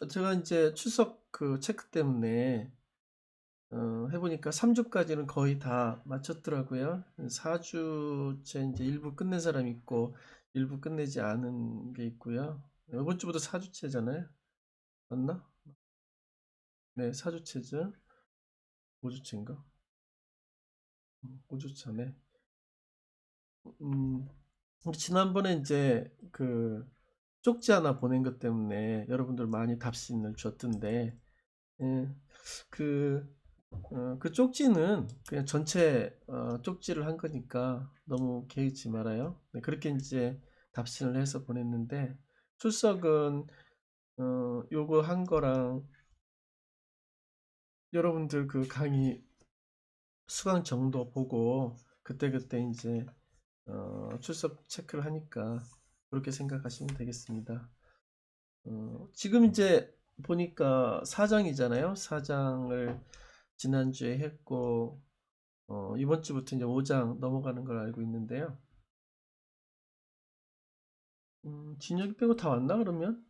제가 이제 출석 그 체크 때문에 해 보니까 3 주까지는 거의 다 마쳤더라고요. 4 주째 인제 일부 끝낸 사람이 있고 일부 끝내지 않은 게 있고요. 이번 주부터 4 주째잖아요. 맞나? 네, 4 주째죠. 5 주째인가? 5 주차네. 음. 우리 지난번에 인제 그 쪽지 하나 보낸 것 때문에 여러분들 많이 답신을 줬던데, 예. 그 그 쪽지는 그냥 전체 쪽지를 한 거니까 너무 개의치 말아요. 네, 그렇게 인제 답신을 해서 보냈는데, 출석은 요거 한 거랑 여러분들 그 강의 수강 정도 보고 그때그때 인제 출석 체크를 하니까 그렇게 생각하시면 되겠습니다. 지금 이제 보니까 4장이잖아요. 4장을 지난주에 했고 이번 주부터 이제 5장 넘어가는 걸 알고 있는데요. 진혁이 빼고 다 왔나 그러면?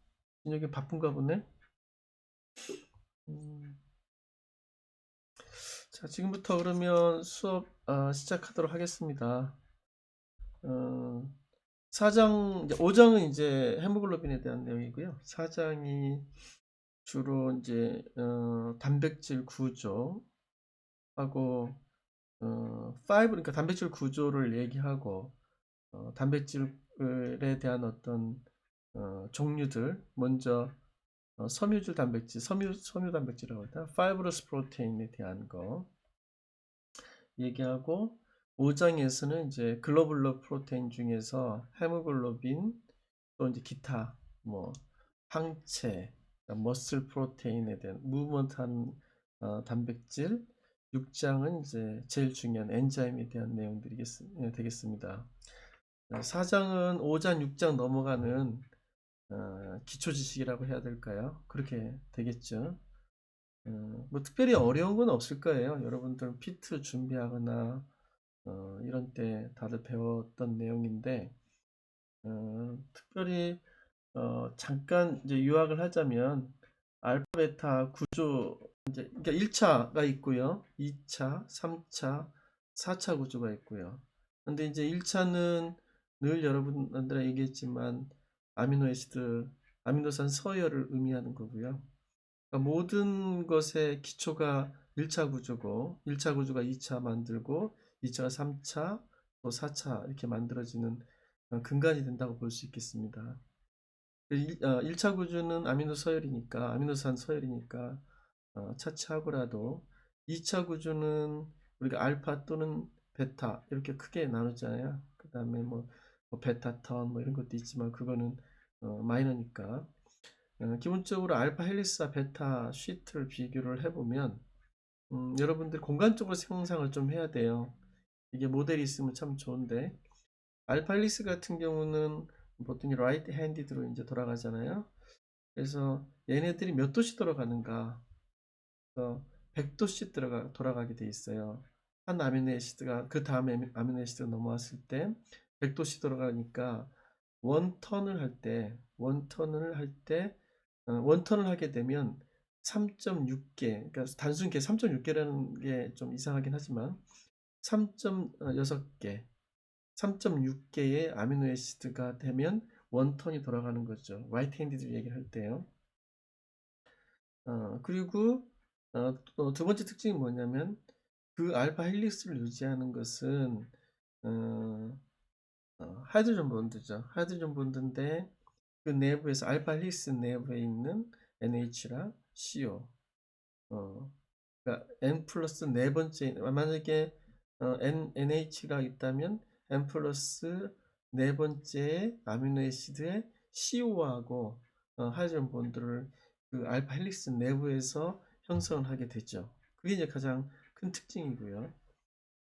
진혁이 바쁜가 보네. 음, 자, 지금부터 그러면 수업 시작하도록 하겠습니다. 어, 4장, 이제 5장은 이제 헤모글로빈에 대한 내용이고요. 4장이 주로 이제 단백질 구조하고 5, 그러니까 단백질 구조를 얘기하고 단백질에 대한 어떤 종류들, 먼저 섬유질 단백질, 섬유 단백질이라고 하다. 파이브러스 프로테인에 대한 거 얘기하고, 5장에서는 이제 글로불러 프로테인 중에서 헤모글로빈, 또 이제 기타 뭐 항체, 머슬 프로테인에 대한 무브먼트한 단백질, 6장은 이제 제일 중요한 엔자임에 대한 내용들이 되겠습니다. 4장은 5장, 6장 넘어가는 기초 지식이라고 해야 될까요? 그렇게 되겠죠. 뭐 특별히 어려운 건 없을 거예요. 여러분들 피트 준비하거나 이런 때 다들 배웠던 내용인데, 특별히 잠깐 이제 요약을 하자면, 알파 베타 구조, 이제 그러니까 1차가 있고요, 2차, 3차, 4차 구조가 있고요. 근데 이제 1차는 늘 여러분들에 얘기했지만 아미노애시드, 아미노산 서열을 의미하는 거고요. 그러니까 모든 것의 기초가 1차 구조고, 1차 구조가 2차 만들고, 2차가 3차, 또 4차 이렇게 만들어지는 근간이 된다고 볼 수 있겠습니다. 1차 구조는 아미노 서열이니까, 아미노산 서열이니까 차치하고라도, 2차 구조는 우리가 알파 또는 베타 이렇게 크게 나누잖아요. 그 다음에 뭐 베타턴 뭐 이런 것도 있지만 그거는 마이너니까. 기본적으로 알파 헬리스와 베타 시트를 비교를 해보면, 여러분들 공간적으로 상상을 좀 해야 돼요. 이게 모델이 있으면 참 좋은데, 알파 헬리스 같은 경우는 보통 라이트 핸디드로 이제 돌아가잖아요. 그래서 얘네들이 몇 도씩 돌아가는가? 그래서 100도씩 돌아가게 돼 있어요. 한 아미노애시드가 그 다음에 아미노애시드가 넘어왔을 때 100도씩 돌아가니까 원턴을 하게 되면 3.6개, 그러니까 단순계 3.6개라는 게 좀 이상하긴 하지만 3.6개, 3.6개의 아미노애시드가 되면 원턴이 돌아가는 거죠. 라이트 핸디드 얘기를 할 때요. 그리고 또두 번째 특징이 뭐냐면, 그 알파 헬릭스를 유지하는 것은 어, 하이드로전 본드죠. 하이드로전 본드인데 그 내부에서 알파 헬릭스 내부에 있는 NH랑 CO, 그러니까 N 플러스 네 번째, 만약에 NH가 있다면 N 플러스 네 번째 아미노애시드의 CO하고 하이드로전 본드를 그 알파 헬릭스 내부에서 형성을 하게 되죠. 그게 이제 가장 큰 특징이고요.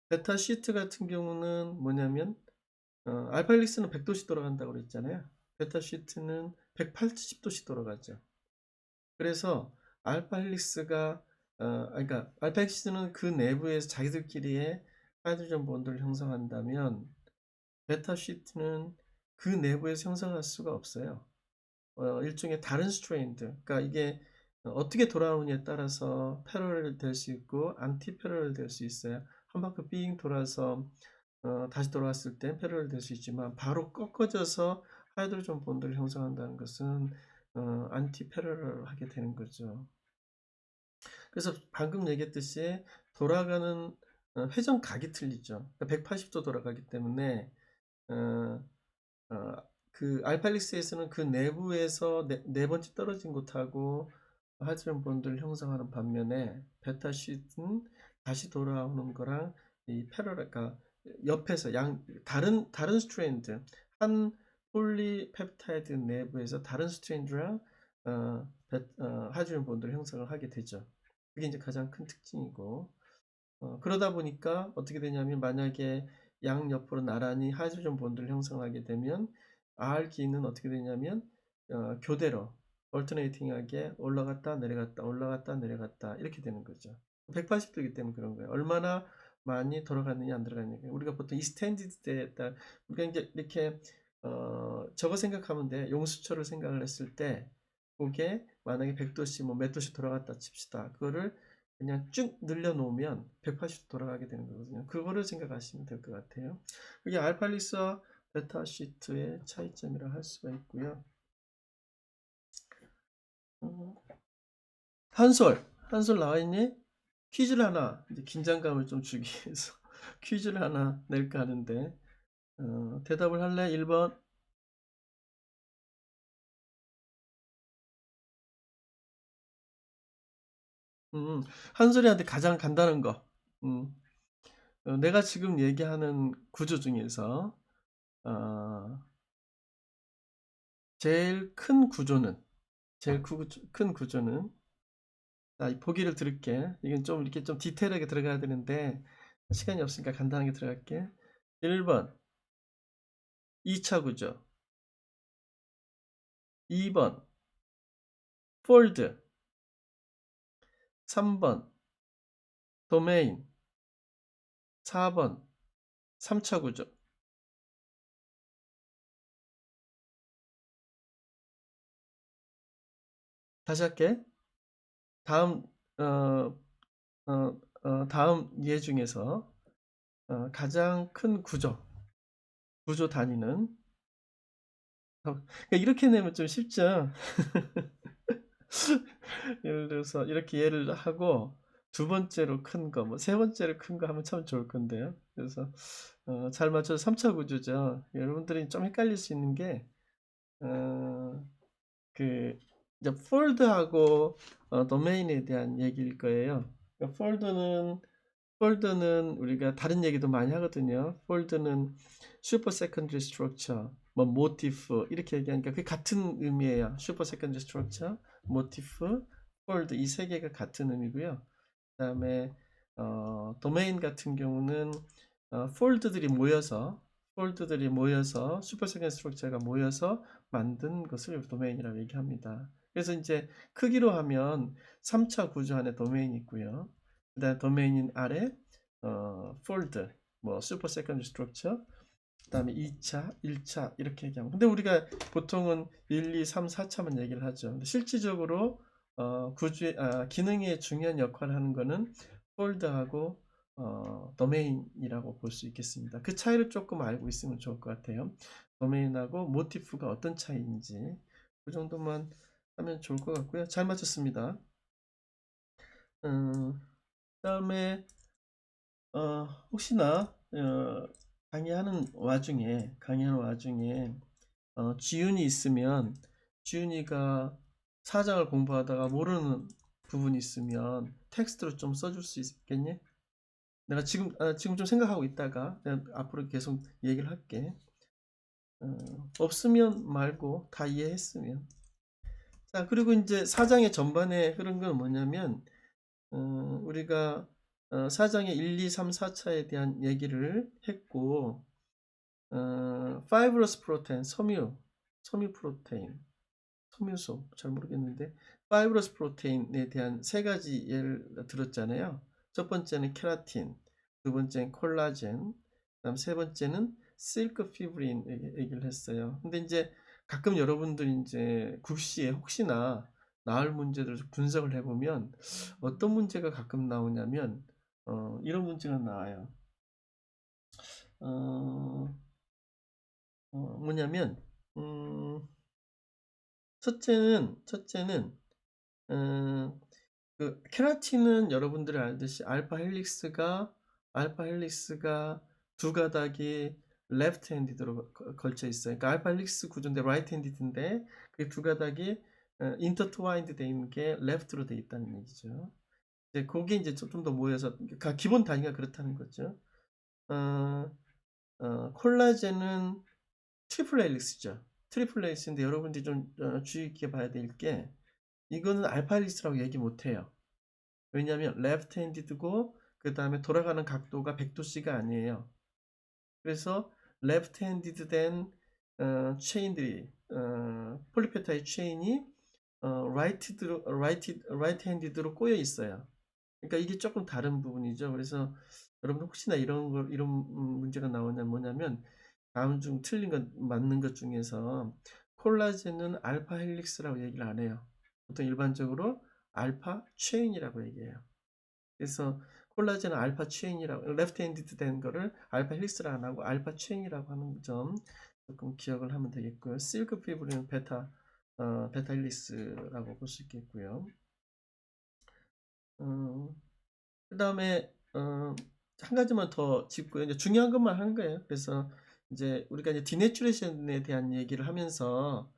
베타 시트 같은 경우는 뭐냐면, 알파 헬릭스는 100도씩 돌아간다고 그랬잖아요. 베타 시트는 180도씩 돌아가죠. 그래서 알파 헬릭스가 그러니까 알파 헬릭스는 그 내부에서 자기들끼리의 하이드로전 본드를 형성한다면, 베타 시트는 그 내부에서 형성할 수가 없어요. 일종의 다른 스트레인들, 그러니까 이게 어떻게 돌아오느냐에 따라서 패러렐 될 수 있고 안티 패러렐 될 수 있어요. 한 바퀴 삥 돌아서 다시 돌아왔을 때 패러렐 될 수 있지만 바로 꺾어져서 하이드로전 본드를 형성한다는 것은 안티 패러렐 하게 되는 거죠. 그래서 방금 얘기했듯이 돌아가는 회전각이 틀리죠. 그러니까 180도 돌아가기 때문에 어, 그 알팔릭스에서는 그 내부에서 네 번째 떨어진 곳하고 하이드로전 본드를 형성하는 반면에 베타쉿은 다시 돌아오는 거랑 이 패러랄까 옆에서 다른 스트랜드 한 폴리펩타이드 내부에서 다른 스트랜드랑 하이드로전 본드를 형성을 하게 되죠. 그게 이제 가장 큰 특징이고 그러다 보니까 어떻게 되냐면 만약에 양옆으로 나란히 하이드로전 본드를 형성하게 되면 R기는 어떻게 되냐면 교대로 얼터네이팅하게 올라갔다 내려갔다 올라갔다 내려갔다 이렇게 되는 거죠. 180도이기 때문에 그런 거예요. 얼마나 많이 돌아갔느냐 안 돌아갔느냐. 우리가 보통 이스탠디드 때에 우리가 이제 이렇게 저거 생각하면 돼. 용수철을 생각을 했을 때 그게 만약에 100도씩 뭐 몇 도씩 돌아갔다 칩시다. 그거를 그냥 쭉 늘려놓으면 180도 돌아가게 되는 거거든요. 그거를 생각하시면 될 것 같아요. 그게 알팔리스와 베타 시트의 차이점이라 할 수가 있고요. 한솔 나와 있니? 퀴즈를 하나, 이제 긴장감을 좀 주기 위해서 퀴즈를 하나 낼까 하는데, 대답을 할래? 1번. 한솔이한테 가장 간단한 거. 음, 내가 지금 얘기하는 구조 중에서, 어, 제일 큰 구조는, 자, 보기를 들을게. 이건 좀 이렇게 좀 디테일하게 들어가야 되는데, 시간이 없으니까 간단하게 들어갈게. 1번, 2차 구조. 2번, 폴드. 3번, 도메인. 4번, 3차 구조. 다시 할게. 다음, 어, 다음 예 중에서 가장 큰 구조 단위는 그러니까 이렇게 내면 좀 쉽죠. 예를 들어서 이렇게 예를 하고 두 번째로 큰 거, 뭐 세 번째로 큰 거 하면 참 좋을 건데요. 그래서 잘 맞춰서 3차 구조죠. 여러분들이 좀 헷갈릴 수 있는 게 그 이제 폴드하고 도메인에 대한 얘기일 거예요. 그러니까 폴드는 우리가 다른 얘기도 많이 하거든요. 폴드는 슈퍼 세컨드리 스트럭처, 뭐 모티프 이렇게 얘기하니까 그게 같은 의미예요. 슈퍼 세컨드리 스트럭처, 모티프, 폴드 이 세 개가 같은 의미고요. 그다음에 도메인 같은 경우는 폴드들이 모여서 슈퍼 세컨드 스트럭처가 모여서 만든 것을 도메인이라고 얘기합니다. 그래서 이제 크기로 하면 3차 구조 안에 도메인이 있고요. 그다음 도메인 아래 폴드, 뭐 슈퍼 세컨드 스트럭처, 그다음에 2차, 1차 이렇게 얘기하고. 근데 우리가 보통은 1, 2, 3, 4차만 얘기를 하죠. 근데 실질적으로 기능에 중요한 역할을 하는 거는 폴드하고 도메인이라고 볼 수 있겠습니다. 그 차이를 조금 알고 있으면 좋을 것 같아요. 도메인하고 모티프가 어떤 차이인지 그 정도만 하면 좋을 것 같고요. 잘 맞췄습니다. 그다음에 혹시나 강의하는 와중에 지윤이 있으면 지윤이가 사장을 공부하다가 모르는 부분이 있으면 텍스트로 좀 써줄 수 있겠니? 내가 지금 좀 생각하고 있다가 내가 앞으로 계속 얘기를 할게. 없으면 말고 다 이해했으면. 자, 그리고 이제 사장의 전반에 흐른 건 뭐냐면 우리가 사장의 1, 2, 3, 4차에 대한 얘기를 했고 파이브러스 프로테인, 섬유 프로테인, 섬유소 잘 모르겠는데 파이브러스 프로테인에 대한 세 가지 예를 들었잖아요. 첫 번째는 케라틴, 두 번째는 콜라겐, 그다음 세 번째는 실크 피브린 얘기를 했어요. 근데 이제 가끔 여러분들이 이제 국시에 혹시나 나올 문제들을 좀 분석을 해보면 어떤 문제가 가끔 나오냐면 이런 문제가 나와요. 어, 뭐냐면 음, 첫째는 음, 그 케라틴은 여러분들이 알듯이 알파 헬릭스가 두 가닥이 레프트 핸디드로 걸쳐 있어요. 그러니까 알파 헬릭스 구조인데 라이트 핸디드인데 그 두 가닥이 인터트와인드 돼 있는 게 레프트로 돼 있다는 얘기죠. 이제 그게 이제 좀 더 모여서 기본 단위가 그렇다는 거죠. 어, 콜라겐은 트리플 헬릭스죠. 트리플 헬릭스인데 여러분들이 좀 주의 깊게 봐야 될 게 이거는 알파 헬릭스라고 얘기 못 해요. 왜냐하면 레프트 핸디드고 그 다음에 돌아가는 각도가 100도씨가 아니에요. 그래서 레프트 핸디드 된 체인들이 폴리페타이드 체인이 라이트 핸디드로 꼬여 있어요. 그러니까 이게 조금 다른 부분이죠. 그래서 여러분 혹시나 이런 문제가 나오냐면 뭐냐면 다음 중 틀린 것 맞는 것 중에서 콜라겐은 알파 헬릭스라고 얘기를 안 해요. 보통 일반적으로 알파 체인이라고 얘기해요. 그래서 콜라겐은 알파 체인이라고 레프트 핸디드 된 거를 알파 헬릭스라고 안 하고 알파 체인이라고 하는 점 조금 기억을 하면 되겠고요. 실크 피브린은 베타 헬릭스라고 볼 수 있겠고요. 그 다음에 한 가지만 더 짚고요. 이제 중요한 것만 한 거예요. 그래서 이제 우리가 이제 디내추레이션에 대한 얘기를 하면서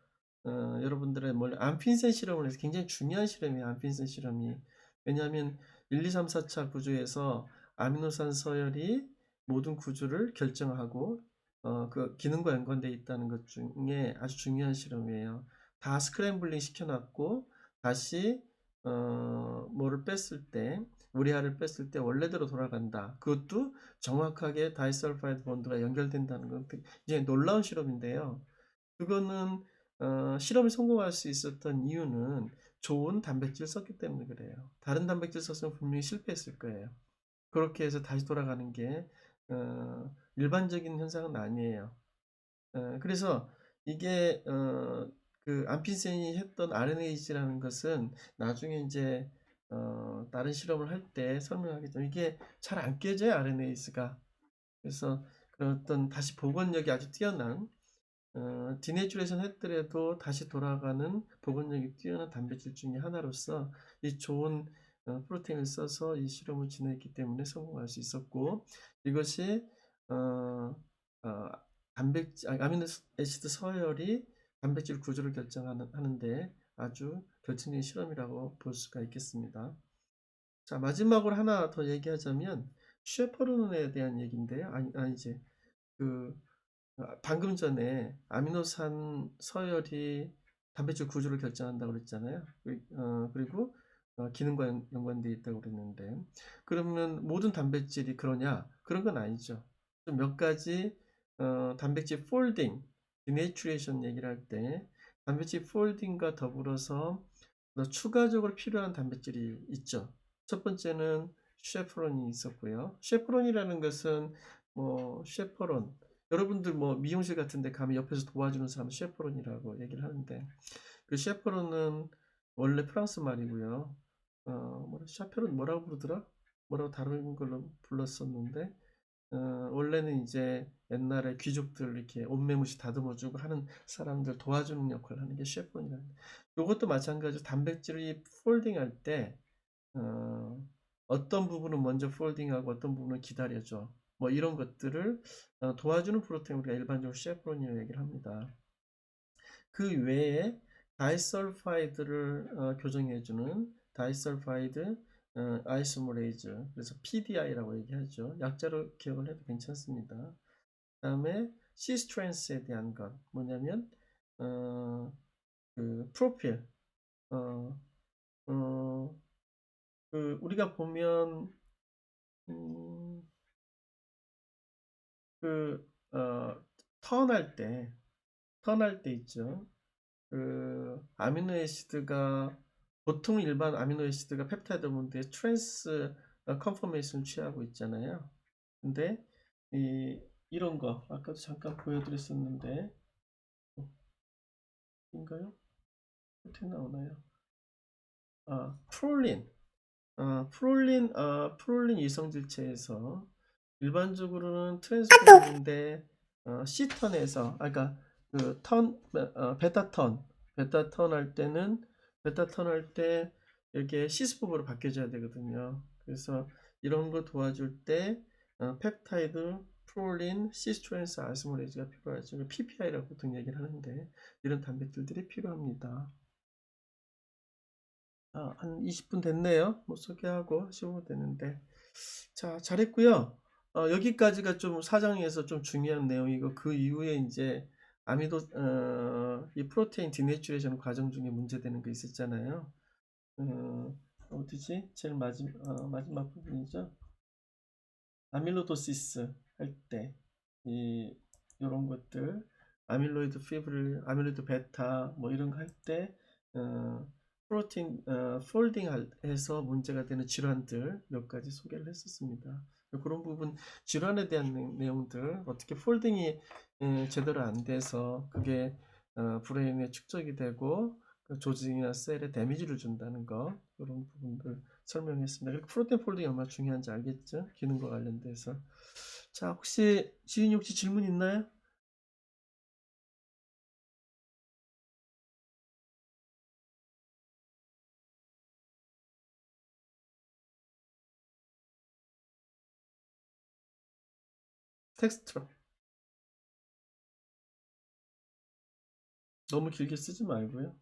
여러분들의 암핀센 실험을 해서 굉장히 중요한 실험이에요. 암핀센 실험이. 왜냐하면 1, 2, 3, 4차 구조에서 아미노산 서열이 모든 구조를 결정하고 그 기능과 연관되어 있다는 것 중에 아주 중요한 실험이에요. 다 스크램블링 시켜놨고 다시 뭐를 뺐을 때 우리아를 뺐을 때 원래대로 돌아간다. 그것도 정확하게 다이설파이드 본드가 연결된다는 건 이제 놀라운 실험인데요. 그거는 실험이 성공할 수 있었던 이유는 좋은 단백질 썼기 때문에 그래요. 다른 단백질 썼으면 분명히 실패했을 거예요. 그렇게 해서 다시 돌아가는 게 일반적인 현상은 아니에요. 그래서 이게 그 안핀센이 했던 RNAse라는 것은 나중에 이제 다른 실험을 할 때 설명하겠지만 이게 잘 안 깨져요, RNAse가. 그래서 그런 어떤 다시 복원력이 아주 뛰어난 디내추레이션 했더라도 다시 돌아가는 복원력이 뛰어난 단백질 중에 하나로서 이 좋은 프로테인을 써서 이 실험을 진행했기 때문에 성공할 수 있었고 이것이 어, 어, 아미노 애시드 서열이 단백질 구조를 결정하는데 아주 결정적인 실험이라고 볼 수가 있겠습니다. 자, 마지막으로 하나 더 얘기하자면 쉐퍼론에 대한 얘기인데요. 아니지. 그 방금 전에 아미노산 서열이 단백질 구조를 결정한다고 그랬잖아요. 그리고 기능과 연관되어 있다고 그랬는데 그러면 모든 단백질이 그러냐? 그런 건 아니죠. 좀 몇 가지 단백질 폴딩, 디내추레이션 얘기를 할 때 단백질 폴딩과 더불어서 더 추가적으로 필요한 단백질이 있죠. 첫 번째는 쉐프론이 있었고요. 쉐프론이라는 것은 쉐퍼론 여러분들 뭐 미용실 같은 데 가면 옆에서 도와주는 사람 셰프론이라고 얘기를 하는데 그 셰프론은 원래 프랑스 말이고요. 샤페론 뭐라고 부르더라? 뭐라고 다른 걸로 불렀었는데 원래는 이제 옛날에 귀족들 이렇게 옷매무시 다듬어주고 하는 사람들 도와주는 역할을 하는 게 셰프론이라는. 이것도 마찬가지로 단백질이 폴딩할 때 어, 어떤 부분은 먼저 폴딩하고 어떤 부분은 기다려줘. 뭐 이런 것들을 도와주는 프로테인 우리가 일반적으로 셰프론이라고 얘기를 합니다. 그 외에 다이설파이드를 교정해주는 다이설파이드 아이소모레이즈 그래서 PDI라고 얘기하죠. 약자로 기억을 해도 괜찮습니다. 그 다음에 시스트랜스에 대한 것 뭐냐면 그 프로필 어, 어, 그 우리가 보면 음, 그, 턴할 때 있죠. 그, 아미노애시드가, 보통 일반 아미노애시드가 펩타이드 본드에 트랜스 컨포메이션을 취하고 있잖아요. 근데, 이런 거, 아까도 잠깐 보여드렸었는데, 인가요? 어떻게 나오나요? 프롤린. 프롤린 이성질체에서 일반적으로는 트랜스포인데 C턴에서 그러니까 그 베타턴 할 때 이렇게 시스법으로 바뀌어져야 되거든요. 그래서 이런 거 도와줄 때 펩타이드, 프롤린, 시스트렌스 아스모레이즈가 필요하죠. PPI라고 보통 얘기를 하는데 이런 단백질들이 필요합니다. 한 20분 됐네요. 뭐 소개하고 하시면 되는데. 자, 잘했고요. 여기까지가 좀 사정에서 좀 중요한 내용이고 그 이후에 이제 이 프로테인 디내추레이션 과정 중에 문제되는 거 있었잖아요. 어디지? 제일 마지막 부분이죠. 아밀로도시스 할 때 이런 것들 아밀로이드 피브릴, 아밀로이드 베타 뭐 이런 거 할 때 프로틴 폴딩 해서 문제가 되는 질환들 몇 가지 소개를 했었습니다. 그런 부분 질환에 대한 내용들 어떻게 폴딩이 제대로 안 돼서 그게 브레인에 축적이 되고 그 조직이나 셀에 데미지를 준다는 거 이런 부분들 설명했습니다. 그리고 프로테인 폴딩이 얼마나 중요한지 알겠죠? 기능과 관련돼서. 자, 혹시 지인이 혹시 질문 있나요? 텍스트로 너무 길게 쓰지 말고요.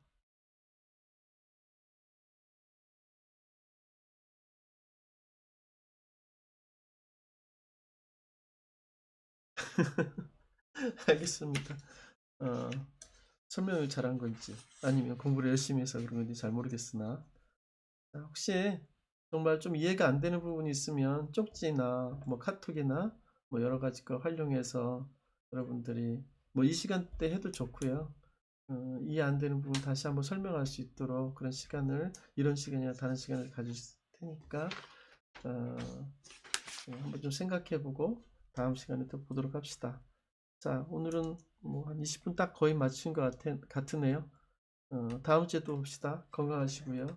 알겠습니다. 어, 설명을 잘한 건지 아니면 공부를 열심히 해서 그런 건지 잘 모르겠으나 혹시 정말 좀 이해가 안 되는 부분이 있으면 쪽지나 뭐 카톡이나 뭐 여러 가지 걸 활용해서 여러분들이 뭐 이 시간대 해도 좋고요. 이해 안 되는 부분 다시 한번 설명할 수 있도록 그런 시간을 이런 시간이나 다른 시간을 가질 테니까 어, 한번 좀 생각해보고 다음 시간에 또 보도록 합시다. 자, 오늘은 뭐 한 20분 딱 거의 마친 것 같으네요. 다음 주에 또 봅시다. 건강하시고요.